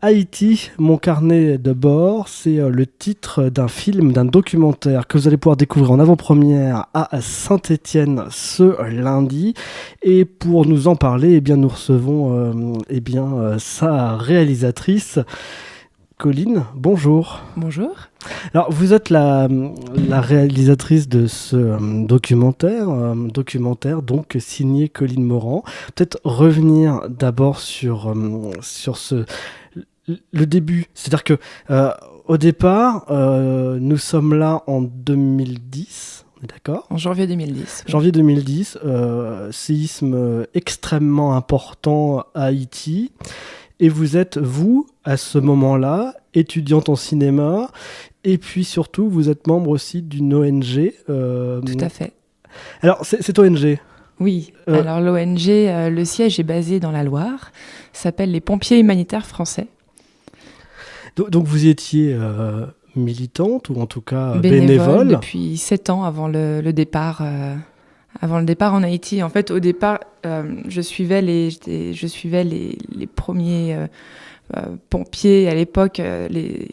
Haïti, mon carnet de bord, c'est le titre d'un film, d'un documentaire que vous allez pouvoir découvrir en avant-première à Saint-Étienne ce lundi. Et pour nous en parler, eh bien, nous recevons sa réalisatrice, Colline. Bonjour. Bonjour. Alors, vous êtes la réalisatrice de ce documentaire donc signé Colline Morand. Peut-être revenir d'abord sur le début. C'est-à-dire que au départ, nous sommes là en 2010. On est d'accord ? En janvier 2010. Oui. Janvier 2010, séisme extrêmement important à Haïti. Et vous êtes, vous, à ce moment-là, étudiante en cinéma, et puis surtout, vous êtes membre aussi d'une ONG. Tout à fait. Alors, cette ONG. Oui, alors l'ONG, le siège est basé dans la Loire, s'appelle les Pompiers Humanitaires Français. Donc vous y étiez militante, ou en tout cas Bénévole. bénévole. Depuis 7 ans avant le départ. Avant le départ en Haïti, en fait, au départ, je suivais les premiers pompiers. À l'époque,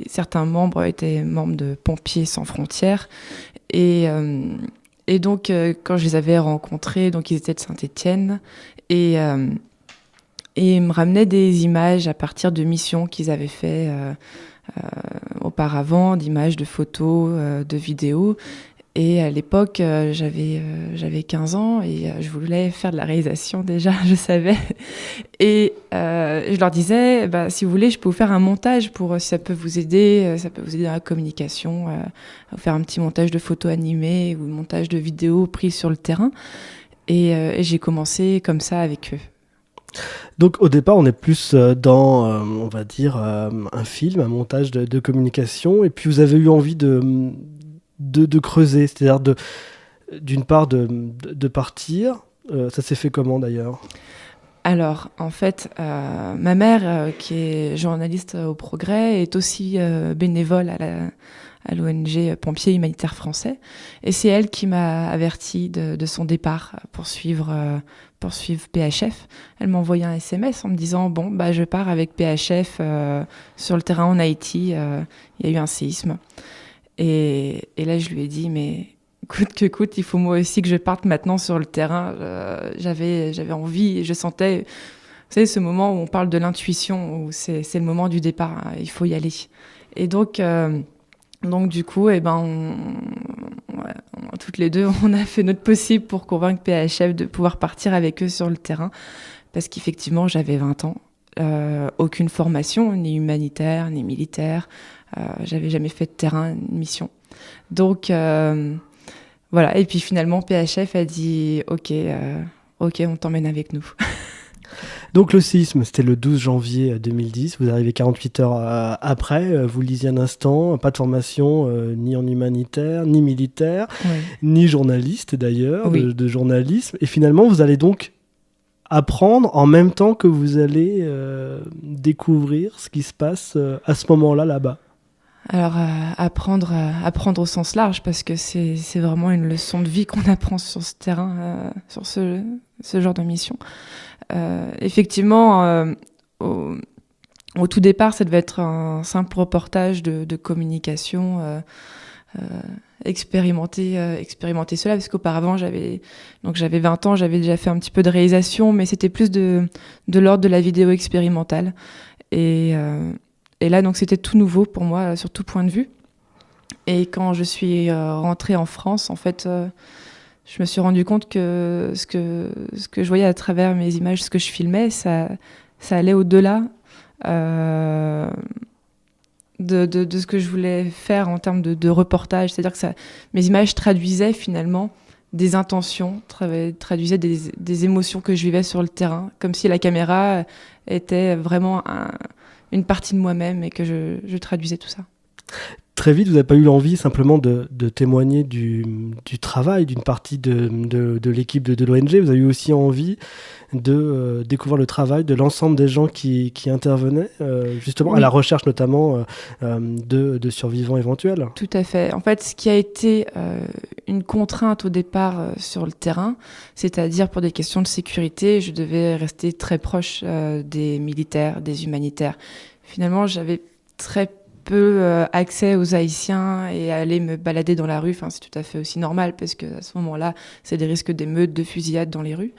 certains membres étaient membres de Pompiers sans frontières. Et donc, quand je les avais rencontrés, donc ils étaient de Saint-Étienne. Et ils me ramenaient des images à partir de missions qu'ils avaient fait auparavant, d'images, de photos, de vidéos. Et à l'époque, j'avais 15 ans et je voulais faire de la réalisation déjà, je savais. Et je leur disais, si vous voulez, je peux vous faire un montage si ça peut vous aider, dans la communication, à faire un petit montage de photos animées ou montage de vidéos prises sur le terrain. Et j'ai commencé comme ça avec eux. Donc au départ, on est plus dans, on va dire, un film, un montage de communication. Et puis vous avez eu envie de creuser, c'est-à-dire d'une part de partir. Ça s'est fait comment d'ailleurs ? Alors, en fait, ma mère, qui est journaliste au Progrès, est aussi bénévole à l'ONG Pompiers Humanitaires Français. Et c'est elle qui m'a averti de son départ pour suivre PHF. Elle m'a envoyé un SMS en me disant « Bon, je pars avec PHF sur le terrain en Haïti. Il y a eu un séisme. » Et là, je lui ai dit « Mais coûte que coûte, il faut moi aussi que je parte maintenant sur le terrain. » J'avais envie et je sentais, vous savez, ce moment où on parle de l'intuition, où c'est le moment du départ, hein, il faut y aller. Et donc du coup, toutes les deux, on a fait notre possible pour convaincre PHF de pouvoir partir avec eux sur le terrain. Parce qu'effectivement, j'avais 20 ans. Aucune formation, ni humanitaire, ni militaire. J'avais jamais fait de terrain, une mission. Donc, voilà. Et puis finalement, PHF a dit « Ok, on t'emmène avec nous. » Donc le séisme, c'était le 12 janvier 2010. Vous arrivez 48 heures après. Vous le disiez un instant, pas de formation ni en humanitaire, ni militaire, Oui. ni journaliste d'ailleurs, Oui. de journalisme. Et finalement, vous allez donc apprendre en même temps que vous allez découvrir ce qui se passe à ce moment-là, là-bas. Alors, apprendre au sens large, parce que c'est vraiment une leçon de vie qu'on apprend sur ce terrain, sur ce genre de mission. Effectivement, au tout départ, ça devait être un simple reportage de communication, expérimenter cela, parce qu'auparavant, j'avais 20 ans, j'avais déjà fait un petit peu de réalisation, mais c'était plus de l'ordre de la vidéo expérimentale. Et là, donc, c'était tout nouveau pour moi, sur tout point de vue. Et quand je suis rentrée en France, en fait, je me suis rendu compte que ce que je voyais à travers mes images, ce que je filmais, ça allait au-delà de ce que je voulais faire en termes de reportage. C'est-à-dire que mes images traduisaient finalement des intentions, traduisaient des émotions que je vivais sur le terrain, comme si la caméra était vraiment une partie de moi-même et que je traduisais tout ça. Très vite, vous n'avez pas eu l'envie simplement de témoigner du travail d'une partie de l'équipe de l'ONG. Vous avez eu aussi envie de découvrir le travail de l'ensemble des gens qui intervenaient, justement Oui. à la recherche notamment de survivants éventuels. Tout à fait. En fait, ce qui a été une contrainte au départ sur le terrain, c'est-à-dire pour des questions de sécurité, je devais rester très proche des militaires, des humanitaires. finalement, j'avais très peu accès aux Haïtiens et à aller me balader dans la rue. Enfin, c'est tout à fait aussi normal parce que à ce moment-là, c'est des risques d'émeutes, de fusillades dans les rues.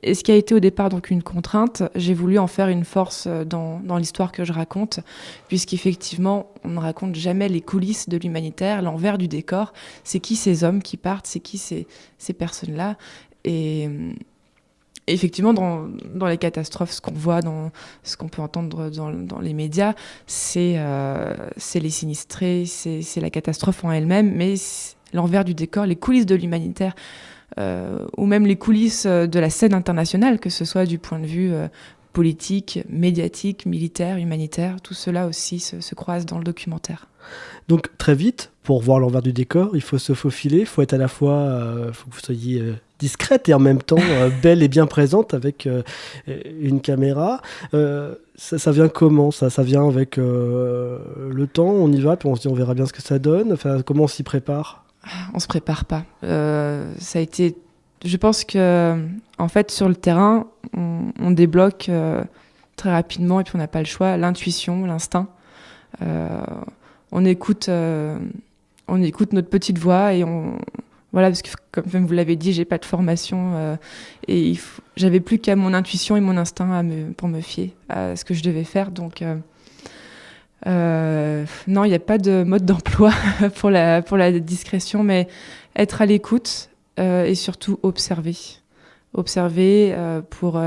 Et ce qui a été au départ donc une contrainte, j'ai voulu en faire une force dans l'histoire que je raconte, puisqu'effectivement, on ne raconte jamais les coulisses de l'humanitaire, l'envers du décor. C'est qui ces hommes qui partent, c'est qui ces personnes-là. Et effectivement, dans les catastrophes, ce qu'on voit, ce qu'on peut entendre dans les médias, c'est les sinistrés, c'est la catastrophe en elle-même, mais l'envers du décor, les coulisses de l'humanitaire, ou même les coulisses de la scène internationale, que ce soit du point de vue politique, médiatique, militaire, humanitaire, tout cela aussi se croise dans le documentaire. Donc très vite, pour voir l'envers du décor, il faut se faufiler, il faut être à la fois, faut que vous soyez discrète et en même temps belle et bien présente avec une caméra. Ça vient comment ça vient avec le temps, on y va, puis on se dit on verra bien ce que ça donne. Enfin, comment on s'y prépare ? On se prépare pas. Ça a été... Je pense que, en fait, sur le terrain, on débloque très rapidement et puis on n'a pas le choix. L'intuition, l'instinct. On écoute notre petite voix et voilà, parce que comme vous l'avez dit, j'ai pas de formation et j'avais plus qu'à mon intuition et mon instinct pour me fier à ce que je devais faire. Donc non, il n'y a pas de mode d'emploi pour la discrétion, mais être à l'écoute et surtout observer pour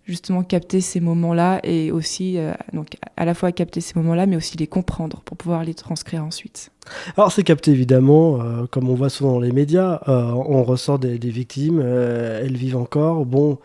justement capter ces moments-là et aussi donc à la fois capter ces moments-là mais aussi les comprendre pour pouvoir les transcrire ensuite. Alors c'est capté évidemment, comme on voit souvent dans les médias, on ressort des victimes, elles vivent encore, bon...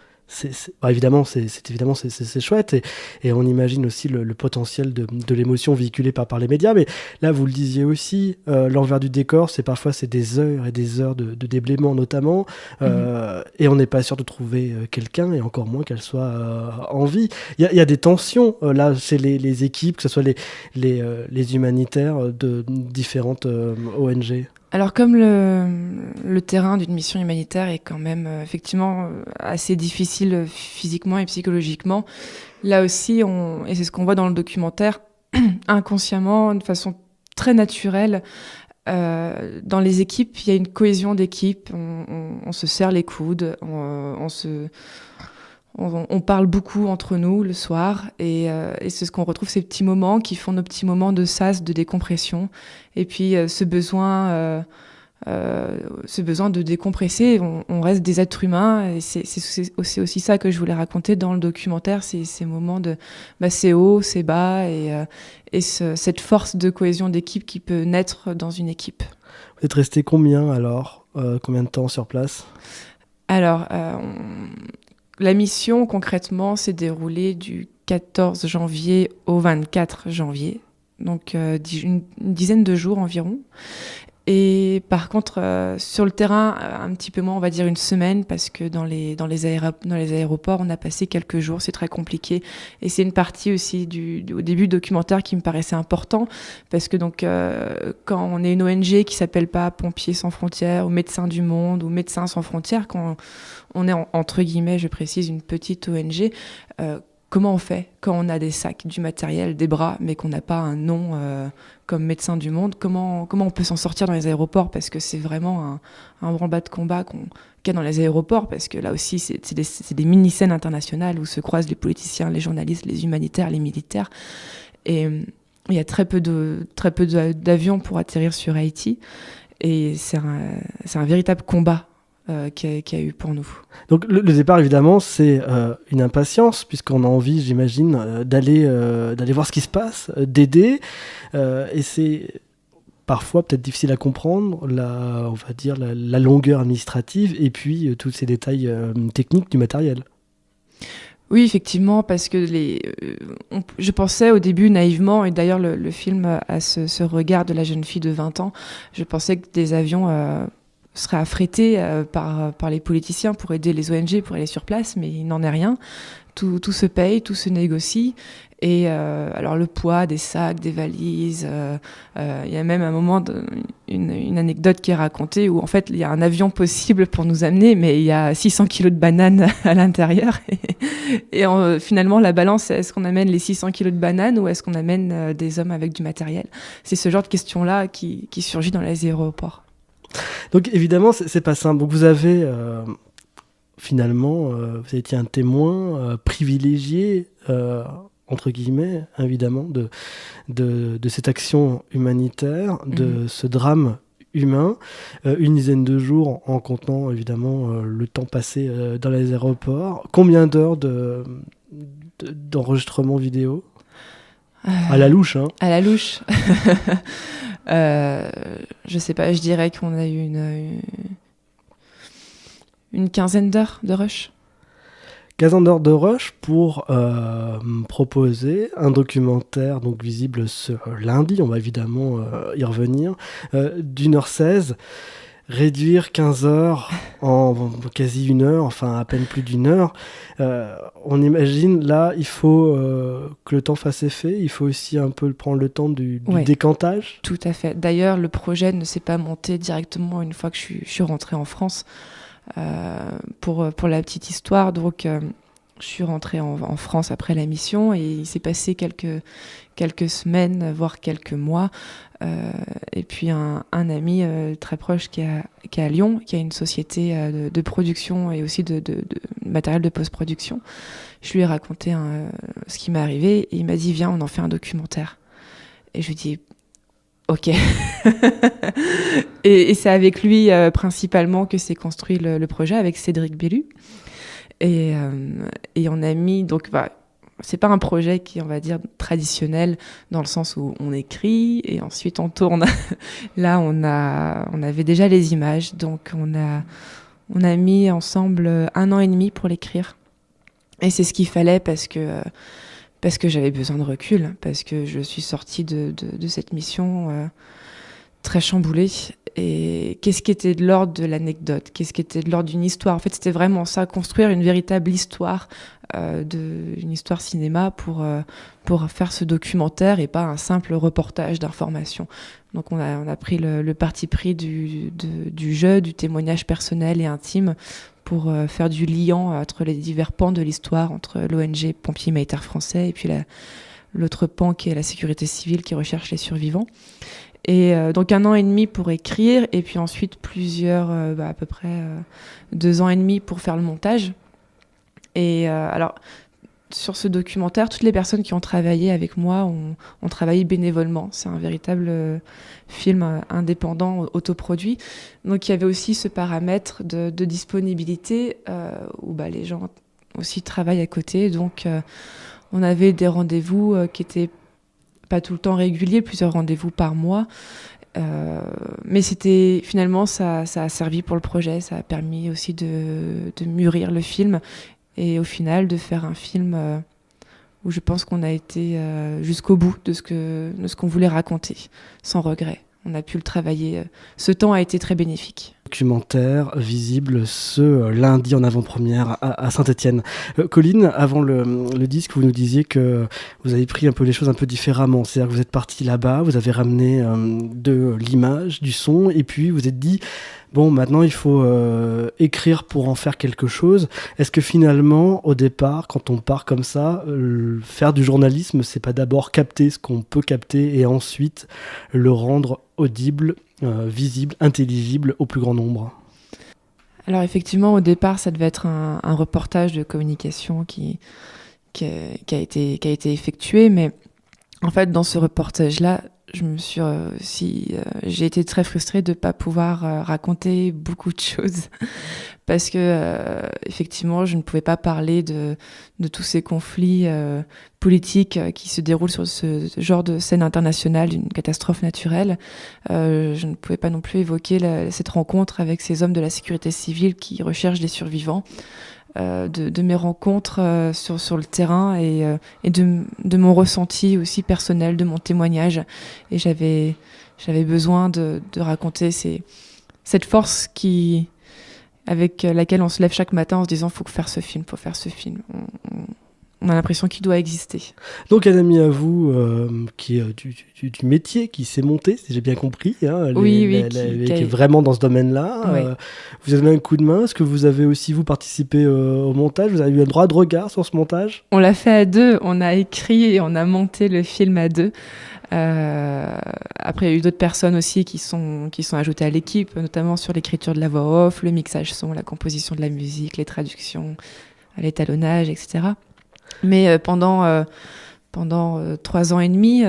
évidemment, c'est chouette et on imagine aussi le potentiel de l'émotion véhiculée par les médias. Mais là, vous le disiez aussi, l'envers du décor, c'est des heures et des heures de déblaiement notamment, et on n'est pas sûr de trouver quelqu'un et encore moins qu'elle soit en vie. Il y a des tensions là chez les équipes, que ce soit les humanitaires de différentes ONG. Alors comme le terrain d'une mission humanitaire est quand même effectivement assez difficile physiquement et psychologiquement, là aussi, et c'est ce qu'on voit dans le documentaire, inconsciemment, de façon très naturelle, dans les équipes, il y a une cohésion d'équipe, on se serre les coudes, on parle beaucoup entre nous le soir et c'est ce qu'on retrouve, ces petits moments qui font nos petits moments de sas, de décompression. Et puis ce besoin de décompresser, on reste des êtres humains et c'est aussi ça que je voulais raconter dans le documentaire, c'est ces moments de c'est haut, c'est bas et cette force de cohésion d'équipe qui peut naître dans une équipe. Vous êtes resté combien alors combien de temps sur place ? Alors, la mission, concrètement, s'est déroulée du 14 janvier au 24 janvier, donc une dizaine de jours environ. Et par contre, sur le terrain, un petit peu moins, on va dire une semaine, parce que dans les aéroports, on a passé quelques jours, c'est très compliqué. Et c'est une partie aussi au début du documentaire qui me paraissait important, parce que donc quand on est une ONG qui s'appelle pas Pompiers sans frontières, ou Médecins du Monde, ou Médecins sans frontières, quand on est entre guillemets, je précise, une petite ONG, comment on fait quand on a des sacs, du matériel, des bras, mais qu'on n'a pas un nom comme Médecins du Monde? Comment on peut s'en sortir dans les aéroports? Parce que c'est vraiment un branle-bas de combat qu'il y a dans les aéroports, parce que là aussi, c'est des mini-scènes internationales où se croisent les politiciens, les journalistes, les humanitaires, les militaires. Et il y a très peu d'avions pour atterrir sur Haïti. Et c'est un véritable combat qu'il y a eu pour nous. Donc le départ, évidemment, c'est une impatience, puisqu'on a envie, j'imagine, d'aller voir ce qui se passe, d'aider, et c'est parfois peut-être difficile à comprendre, on va dire la longueur administrative, et puis tous ces détails techniques du matériel. Oui, effectivement, parce que je pensais au début naïvement, et d'ailleurs le film a ce regard de la jeune fille de 20 ans, je pensais que des avions seraient affrétés par les politiciens pour aider les ONG, pour aller sur place, mais il n'en est rien. tout se paye, tout se négocie. Et alors le poids des sacs, des valises, il y a même un moment, une anecdote qui est racontée où en fait il y a un avion possible pour nous amener, mais il y a 600 kilos de bananes à l'intérieur. Et finalement la balance, est-ce qu'on amène les 600 kilos de bananes ou est-ce qu'on amène des hommes avec du matériel? C'est ce genre de question-là qui surgit dans les aéroports. Donc évidemment, c'est pas simple. Donc vous avez finalement, vous avez été un témoin privilégié, entre guillemets, évidemment, de cette action humanitaire, de ce drame humain. Une dizaine de jours en comptant évidemment le temps passé dans les aéroports. Combien d'heures d'enregistrement vidéo à la louche, hein. À la louche. Je sais pas, je dirais qu'on a eu une quinzaine d'heures de rush. 15 heures de rush pour proposer un documentaire donc visible ce lundi, on va évidemment y revenir, d'1h16, réduire 15 heures en quasi 1 heure, enfin à peine plus d'1 heure. On imagine, là, il faut que le temps fasse effet, il faut aussi un peu prendre le temps du décantage. Tout à fait. D'ailleurs, le projet ne s'est pas monté directement une fois que je suis rentrée en France. Pour la petite histoire, donc je suis rentrée en France après la mission et il s'est passé quelques semaines, voire quelques mois. Et puis un ami très proche qui est à Lyon, qui a une société de production et aussi de matériel de post-production. Je lui ai raconté ce qui m'est arrivé et il m'a dit viens, on en fait un documentaire. Et je lui ai dit ok. et c'est avec lui principalement que s'est construit le projet, avec Cédric Bellu. Et on a mis, donc c'est pas un projet qui, on va dire, traditionnel dans le sens où on écrit et ensuite on tourne. Là, on avait déjà les images, donc on a mis ensemble 1 an et demi pour l'écrire. Et c'est ce qu'il fallait parce que j'avais besoin de recul, parce que je suis sortie de cette mission très chamboulée. Et qu'est-ce qui était de l'ordre de l'anecdote? Qu'est-ce qui était de l'ordre d'une histoire? En fait, c'était vraiment ça, construire une véritable histoire, une histoire cinéma pour faire ce documentaire et pas un simple reportage d'information. Donc on a pris le parti pris du jeu, du témoignage personnel et intime pour faire du liant entre les divers pans de l'histoire, entre l'ONG Pompiers Humanitaires Français et puis l'autre pan qui est la sécurité civile qui recherche les survivants. Et donc 1 an et demi pour écrire et puis ensuite plusieurs, à peu près 2 ans et demi pour faire le montage. Et alors sur ce documentaire, toutes les personnes qui ont travaillé avec moi ont travaillé bénévolement. C'est un véritable film indépendant, autoproduit. Donc il y avait aussi ce paramètre de disponibilité où les gens aussi travaillent à côté. Donc on avait des rendez-vous qui étaient pas tout le temps réguliers, plusieurs rendez-vous par mois. Mais c'était finalement, ça a servi pour le projet. Ça a permis aussi de mûrir le film. Et au final, de faire un film où je pense qu'on a été jusqu'au bout de ce qu'on voulait raconter, sans regret. On a pu le travailler. Ce temps a été très bénéfique. Documentaire visible ce lundi en avant-première à Saint-Étienne. Colline, avant le disque, vous nous disiez que vous avez pris un peu les choses un peu différemment. C'est-à-dire que vous êtes parti là-bas, vous avez ramené de l'image, du son, et puis vous êtes dit bon, maintenant il faut écrire pour en faire quelque chose. Est-ce que finalement, au départ, quand on part comme ça, faire du journalisme, c'est pas d'abord capter ce qu'on peut capter et ensuite le rendre audible, visible, intelligible au plus grand nombre? Alors effectivement, au départ, ça devait être un reportage de communication qui a été effectué, mais en fait, dans ce reportage-là, j'ai été très frustrée de ne pas pouvoir raconter beaucoup de choses parce que effectivement, je ne pouvais pas parler de tous ces conflits politiques qui se déroulent sur ce genre de scène internationale d'une catastrophe naturelle. Je ne pouvais pas non plus évoquer cette rencontre avec ces hommes de la sécurité civile qui recherchent des survivants. De mes rencontres sur le terrain et de mon ressenti aussi personnel, de mon témoignage. Et j'avais besoin de raconter cette force avec laquelle on se lève chaque matin en se disant faut faire ce film. on a l'impression qu'il doit exister. Donc un ami à vous qui est du métier, qui s'est monté, si j'ai bien compris, hein, qui est vraiment dans ce domaine-là. Oui. Vous avez donné un coup de main. Est-ce que vous avez aussi, vous, participé au montage? Vous avez eu un droit de regard sur ce montage? On l'a fait à deux, on a écrit et on a monté le film à deux. Après, il y a eu d'autres personnes aussi qui sont ajoutées à l'équipe, notamment sur l'écriture de la voix off, le mixage son, la composition de la musique, les traductions, l'étalonnage, etc. Mais pendant 3 ans et demi,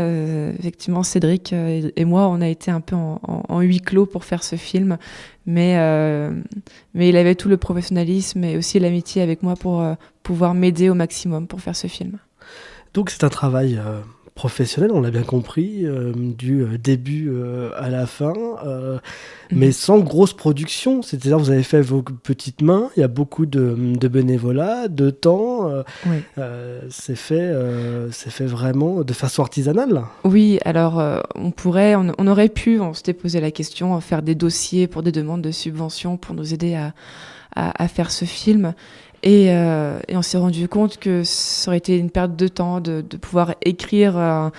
effectivement, Cédric et moi, on a été un peu en huis clos pour faire ce film. Mais il avait tout le professionnalisme et aussi l'amitié avec moi pour pouvoir m'aider au maximum pour faire ce film. Donc c'est un travail professionnel, on l'a bien compris, du début à la fin, mais sans grosse production. C'est-à-dire vous avez fait vos petites mains, il y a beaucoup de bénévolat, de temps. Oui. C'est fait vraiment de façon artisanale. Oui, alors on aurait pu, on s'était posé la question, faire des dossiers pour des demandes de subventions pour nous aider à faire ce film. Et on s'est rendu compte que ça aurait été une perte de temps de pouvoir écrire un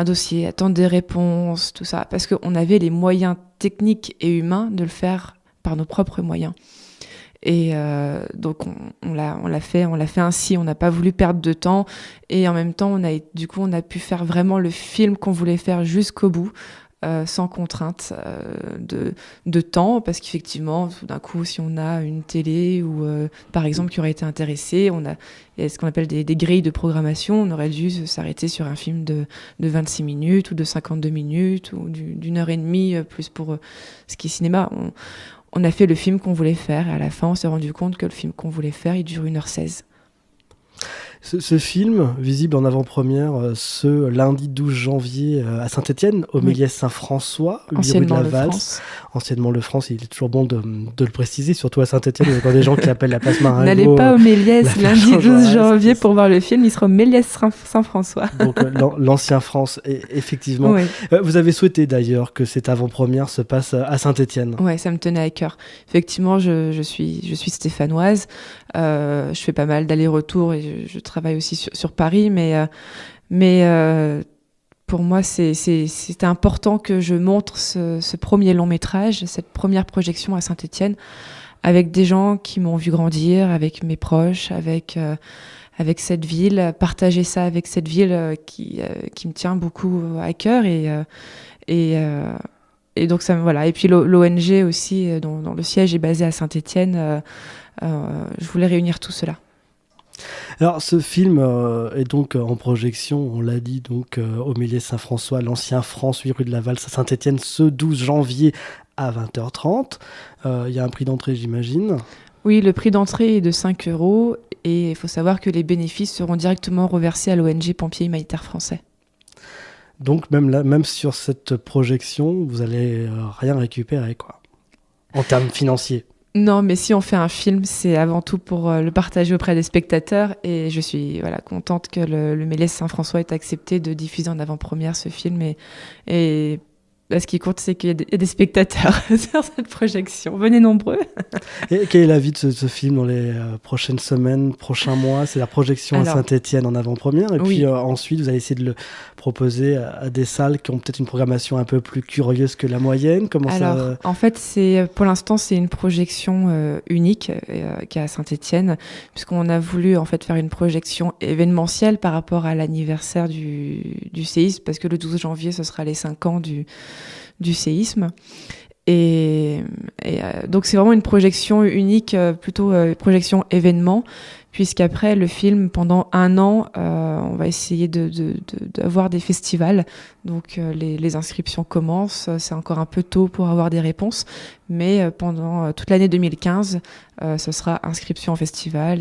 dossier, attendre des réponses, tout ça, parce qu'on avait les moyens techniques et humains de le faire par nos propres moyens. Et donc on l'a fait ainsi. On n'a pas voulu perdre de temps et en même temps on a pu faire vraiment le film qu'on voulait faire jusqu'au bout. Sans contrainte de temps, parce qu'effectivement, tout d'un coup, si on a une télé ou par exemple qui aurait été intéressée, il y a ce qu'on appelle des grilles de programmation, on aurait dû s'arrêter sur un film de 26 minutes ou de 52 minutes ou d'une heure et demie, plus pour ce qui est cinéma. On a fait le film qu'on voulait faire et à la fin, on s'est rendu compte que le film qu'on voulait faire, il dure 1h16. Ce film, visible en avant-première ce lundi 12 janvier à Saint-Étienne, au Méliès Saint-François, rue de la Valse. Anciennement le France, il est toujours bon de le préciser, surtout à Saint-Étienne, il y a encore des gens qui appellent la place Marengo. N'allez pas au Méliès lundi 12 janvier pour voir le film, il sera au Méliès Saint-François. Donc l'ancien France, effectivement. Oui. Vous avez souhaité d'ailleurs que cette avant-première se passe à Saint-Étienne. Oui, ça me tenait à cœur. Effectivement, je suis stéphanoise, je fais pas mal d'allers-retours et je travaille aussi sur Paris, mais pour moi, c'était important que je montre ce premier long métrage, cette première projection à Saint-Étienne, avec des gens qui m'ont vu grandir, avec mes proches, avec cette ville, partager ça avec cette ville qui me tient beaucoup à cœur et donc ça voilà. Et puis l'ONG aussi, dont le siège est basé à Saint-Étienne, je voulais réunir tout cela. Alors ce film est donc en projection, on l'a dit, donc au Méliès Saint-François, l'ancien France, 8 rue de la Valse à Saint-Étienne, ce 12 janvier à 20h30. Il y a un prix d'entrée, j'imagine. Oui, le prix d'entrée est de 5 € et il faut savoir que les bénéfices seront directement reversés à l'ONG Pompiers Humanitaires Français. Donc même sur cette projection, vous allez rien récupérer, quoi, en termes financiers. Non, mais si on fait un film, c'est avant tout pour le partager auprès des spectateurs. Et je suis contente que le Méliès Saint-François ait accepté de diffuser en avant-première ce film. Et ce qui compte, c'est qu'il y a des spectateurs sur cette projection. Venez nombreux. Et quel est l'avis de ce film dans les prochaines semaines, prochains mois? C'est la projection à Saint-Étienne en avant-première. Et puis ensuite, vous allez essayer de le proposer à des salles qui ont peut-être une programmation un peu plus curieuse que la moyenne. En fait, pour l'instant, c'est une projection unique qui est à Saint-Étienne, puisqu'on a voulu en fait faire une projection événementielle par rapport à l'anniversaire du séisme, parce que le 12 janvier, ce sera les 5 ans du séisme. Et donc c'est vraiment une projection unique, plutôt projection événement, puisqu'après le film, pendant 1 an, on va essayer d'avoir des festivals. Donc les inscriptions commencent, c'est encore un peu tôt pour avoir des réponses, mais pendant toute l'année 2015, ce sera inscription en festival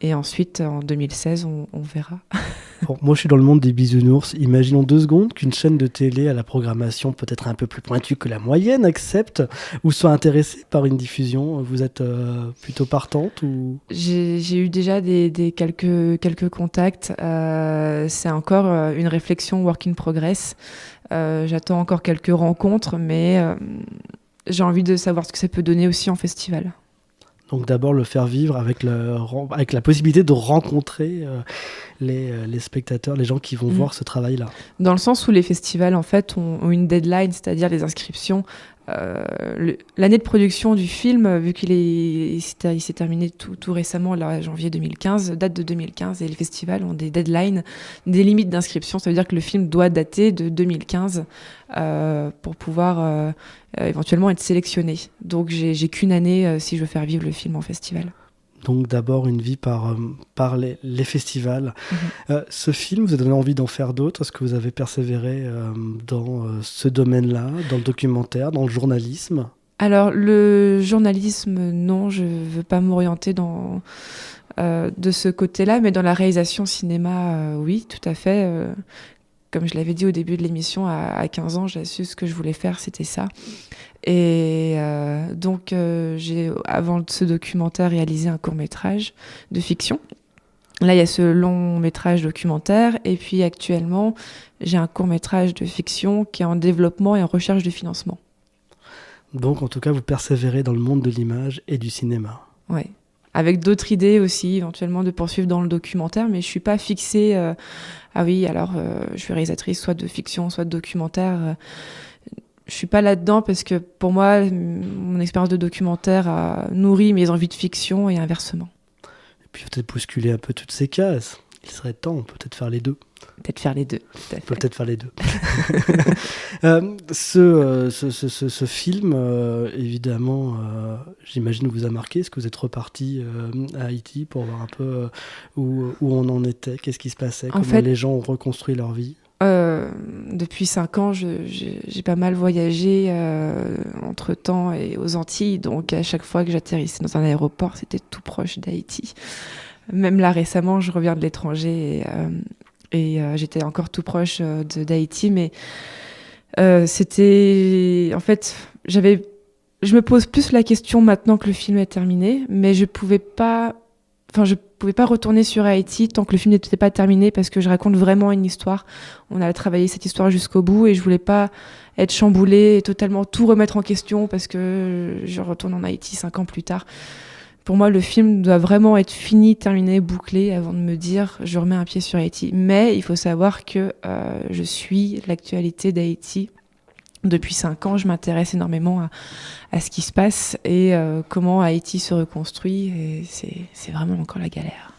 et ensuite en 2016, on verra. Bon, moi, je suis dans le monde des bisounours. Imaginons 2 secondes qu'une chaîne de télé à la programmation peut-être un peu plus pointue que la moyenne accepte ou soit intéressée par une diffusion. Vous êtes plutôt partante ou... J'ai eu déjà quelques contacts. C'est encore une réflexion work in progress. J'attends encore quelques rencontres, mais j'ai envie de savoir ce que ça peut donner aussi en festival. Donc d'abord le faire vivre avec la possibilité de rencontrer les spectateurs, les gens qui vont voir ce travail-là. Dans le sens où les festivals en fait ont une deadline, c'est-à-dire les inscriptions. L'année de production du film, vu il s'est terminé tout récemment, là, janvier 2015, date de 2015, et les festivals ont des deadlines, des limites d'inscription. Ça veut dire que le film doit dater de 2015 pour pouvoir éventuellement être sélectionné. Donc j'ai qu'une année si je veux faire vivre le film en festival. Donc d'abord une vie par les festivals. Ce film vous a donné envie d'en faire d'autres? Est-ce que vous avez persévéré dans ce domaine-là, dans le documentaire, dans le journalisme? Alors le journalisme, non, je ne veux pas m'orienter de ce côté-là, mais dans la réalisation cinéma, oui, tout à fait. Comme je l'avais dit au début de l'émission, à 15 ans, j'ai su ce que je voulais faire, c'était ça. Et donc, j'ai, avant ce documentaire, réalisé un court-métrage de fiction. Là, il y a ce long-métrage documentaire. Et puis, actuellement, j'ai un court-métrage de fiction qui est en développement et en recherche de financement. Donc, en tout cas, vous persévérez dans le monde de l'image et du cinéma. Oui. Avec d'autres idées aussi, éventuellement, de poursuivre dans le documentaire. Mais je ne suis pas fixée... ah oui, alors, je suis réalisatrice soit de fiction, soit de documentaire. Je suis pas là-dedans parce que pour moi, mon expérience de documentaire a nourri mes envies de fiction et inversement. Et puis peut-être bousculer un peu toutes ces cases. Il serait temps, peut-être faire les deux. Peut-être faire les deux, tout à fait. Peut-être faire les deux. Ce film, évidemment, j'imagine vous a marqué. Est-ce que vous êtes reparti à Haïti pour voir un peu où on en était, qu'est-ce qui se passait, comment les gens ont reconstruit leur vie? Depuis 5 ans, j'ai pas mal voyagé entre-temps et aux Antilles. Donc à chaque fois que j'atterrissais dans un aéroport, c'était tout proche d'Haïti. Même là récemment, je reviens de l'étranger et j'étais encore tout proche d'Haïti. Mais c'était... En fait, je me pose plus la question maintenant que le film est terminé, mais je pouvais pas retourner sur Haïti tant que le film n'était pas terminé parce que je raconte vraiment une histoire. On a travaillé cette histoire jusqu'au bout et je voulais pas être chamboulée et totalement tout remettre en question parce que je retourne en Haïti 5 ans plus tard. Pour moi, le film doit vraiment être fini, terminé, bouclé avant de me dire je remets un pied sur Haïti. Mais il faut savoir que je suis l'actualité d'Haïti. Depuis 5 ans, je m'intéresse énormément à ce qui se passe et comment Haïti se reconstruit. Et c'est vraiment encore la galère.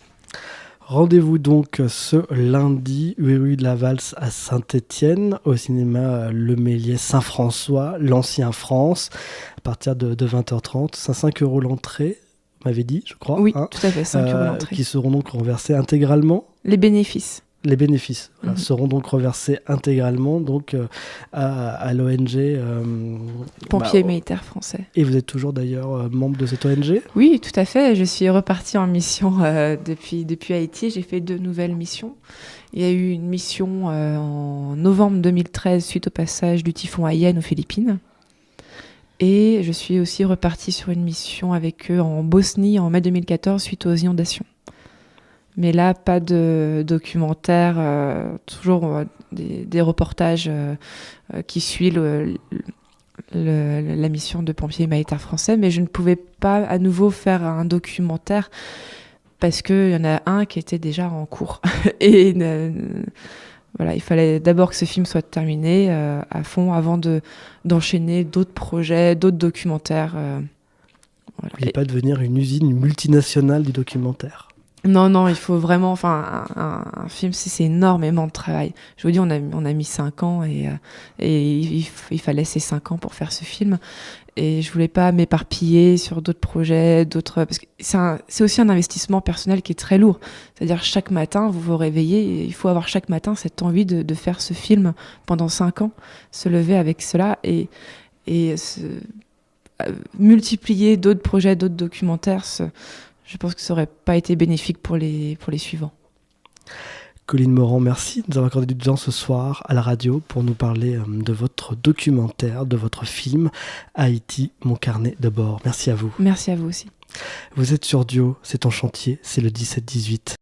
Rendez-vous donc ce lundi, rue de la Valse à Saint-Étienne, au cinéma Le Méliès Saint-François, l'Ancien France, à partir de 20h30. C'est 5 € l'entrée, vous m'avez dit, je crois. Oui, tout à fait, 5 € l'entrée. Qui seront donc reversés intégralement. Les bénéfices. Les bénéfices seront donc reversés intégralement donc, à l'ONG Pompiers humanitaires français. Et vous êtes toujours d'ailleurs membre de cette ONG? Oui, tout à fait. Je suis repartie en mission depuis Haïti. J'ai fait 2 nouvelles missions. Il y a eu une mission en novembre 2013 suite au passage du typhon Haiyan aux Philippines. Et je suis aussi repartie sur une mission avec eux en Bosnie en mai 2014 suite aux inondations. Mais là, pas de documentaire, toujours des reportages qui suivent la mission de pompiers humanitaires français. Mais je ne pouvais pas à nouveau faire un documentaire parce qu'il y en a un qui était déjà en cours. Et voilà, il fallait d'abord que ce film soit terminé à fond avant d'enchaîner d'autres projets, d'autres documentaires. Voilà. Vous ne voulez pas devenir une usine multinationale du documentaire? Non, il faut vraiment... Enfin, un film, c'est énormément de travail. Je vous dis, on a mis 5 ans et il fallait ces 5 ans pour faire ce film. Et je voulais pas m'éparpiller sur d'autres projets, parce que c'est aussi un investissement personnel qui est très lourd. C'est-à-dire, chaque matin, vous vous réveillez et il faut avoir chaque matin cette envie de faire ce film pendant 5 ans, se lever avec cela et multiplier d'autres projets, d'autres documentaires. Je pense que ça n'aurait pas été bénéfique pour les suivants. Colline Morand, merci de nous avoir accordé du temps ce soir à la radio pour nous parler de votre documentaire, de votre film Haïti, mon carnet de bord. Merci à vous. Merci à vous aussi. Vous êtes sur Dio, c'est en chantier, c'est le 17-18.